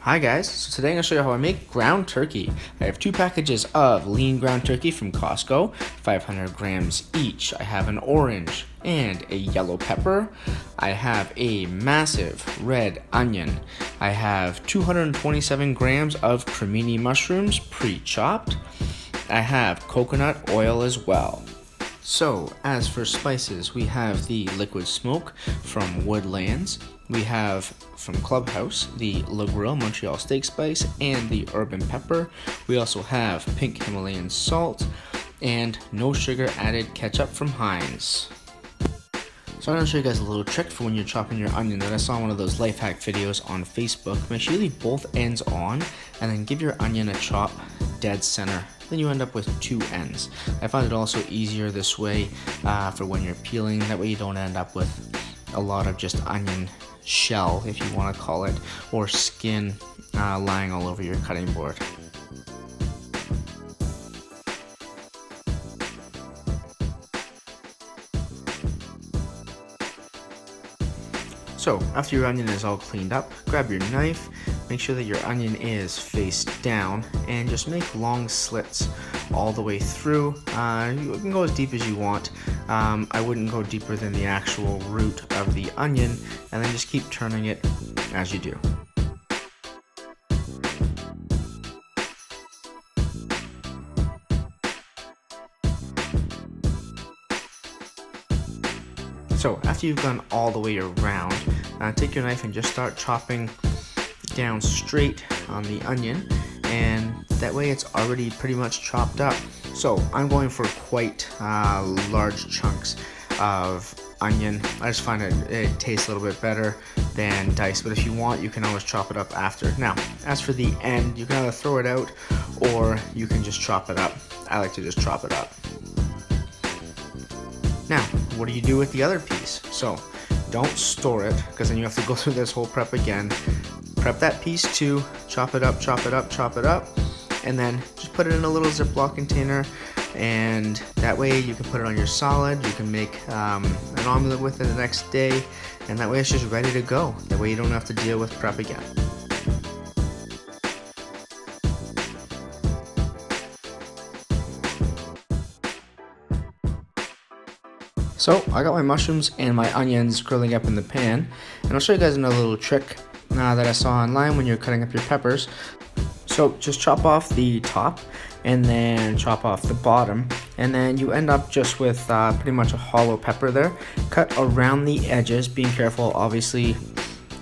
Hi guys, so today I'm going to show you how I make ground turkey. I have two packages of lean ground turkey from Costco, 500 grams each. I have an orange and a yellow pepper. I have a massive red onion. I have 227 grams of CRAMNI mushrooms pre-chopped. I have coconut oil as well. So, as for spices, we have the liquid smoke from Woodlands. We have from Clubhouse the Le Grill Montreal steak spice and the urban pepper. We also have pink Himalayan salt and no sugar added ketchup from HEINS. So I'm going to show you guys a little trick for when you're chopping your onion that I saw in one of those life hack videos on Facebook. Make sure you leave both ends on and then give your onion a chop dead center. Then you end up with two ends. I find it also easier this way for when you're peeling. That way you don't end up with a lot of just onion shell, if you want to call it, or skin lying all over your cutting board. So after your onion is all cleaned up, grab your knife, make sure that your onion is face down, and just make long slits all the way through. You can go as deep as you want. I wouldn't go deeper than the actual root of the onion, and then just keep turning it as you do. So after you've gone all the way around, take your knife and just start chopping down straight on the onion, and that way it's already pretty much chopped up. So I'm going for quite large chunks of onion. I just find it tastes a little bit better than diced, but if you want, you can always chop it up after. Now, as for the end, you can either throw it out or you can just chop it up. I like to just chop it up. Now, what do you do with the other piece? So, don't store it, because then you have to go through this whole prep again. Prep that piece too, chop it up, chop it up, chop it up, and then just put it in a little Ziploc container, and that way you can put it on your salad. You can make an omelet with it the next day, and that way it's just ready to go. That way you don't have to deal with prep again. So I got my mushrooms and my onions grilling up in the pan, and I'll show you guys another little trick that I saw online when you're cutting up your peppers. So just chop off the top and then chop off the bottom, and then you end up just with pretty much a hollow pepper there. Cut around the edges, being careful obviously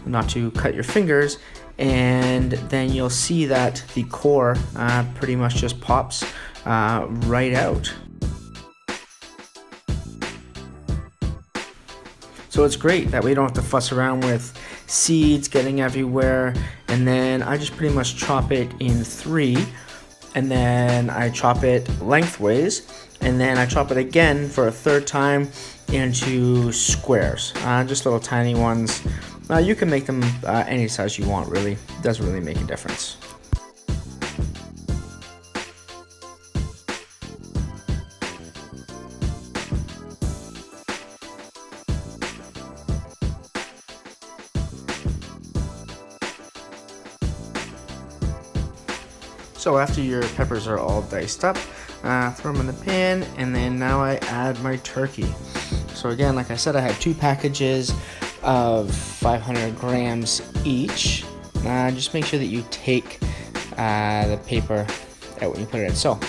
not to cut your fingers, and then you'll see that the core pretty much just pops right out. So it's great, that way you don't have to fuss around with seeds getting everywhere. And then I just pretty much chop it in three, and then I chop it lengthways, and then I chop it again for a third time into squares, just little tiny ones. You can make them any size you want, really. It doesn't really make a difference. So after your peppers are all diced up, throw them in the pan, and then now I add my turkey. So again, like I said, I had two packages of 500 grams each. Just make sure that you take the paper out when you put it in. So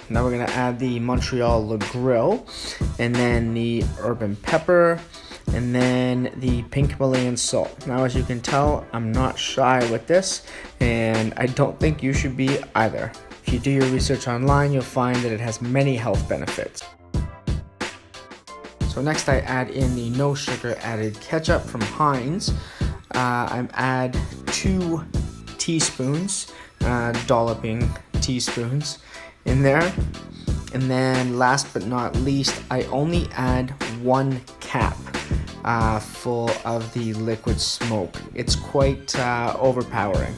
now we're gonna add the Montreal Le Grill, and then the urban pepper, and then the pink Himalayan salt. Now, as you can tell, I'm not shy with this, and I don't think you should be either. If you do your research online, you'll find that it has many health benefits. So next I add in the no sugar added ketchup from HEINS. I add 2 teaspoons, dolloping teaspoons in there. And then last but not least, I only add 1 cap full of the liquid smoke. It's quite overpowering.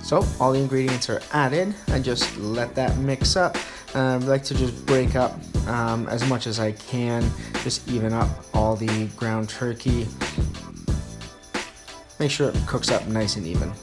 So all the ingredients are added. I just let that mix up. I like to just break up as much as I can, just even up all the ground turkey. Make sure it cooks up nice and even.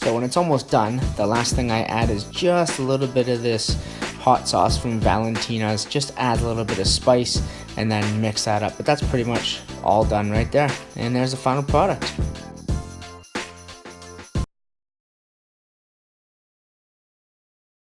So when it's almost done, the last thing I add is just a little bit of this hot sauce from Valentina's. Just add a little bit of spice and then mix that up. But that's pretty much all done right there. And there's the final product.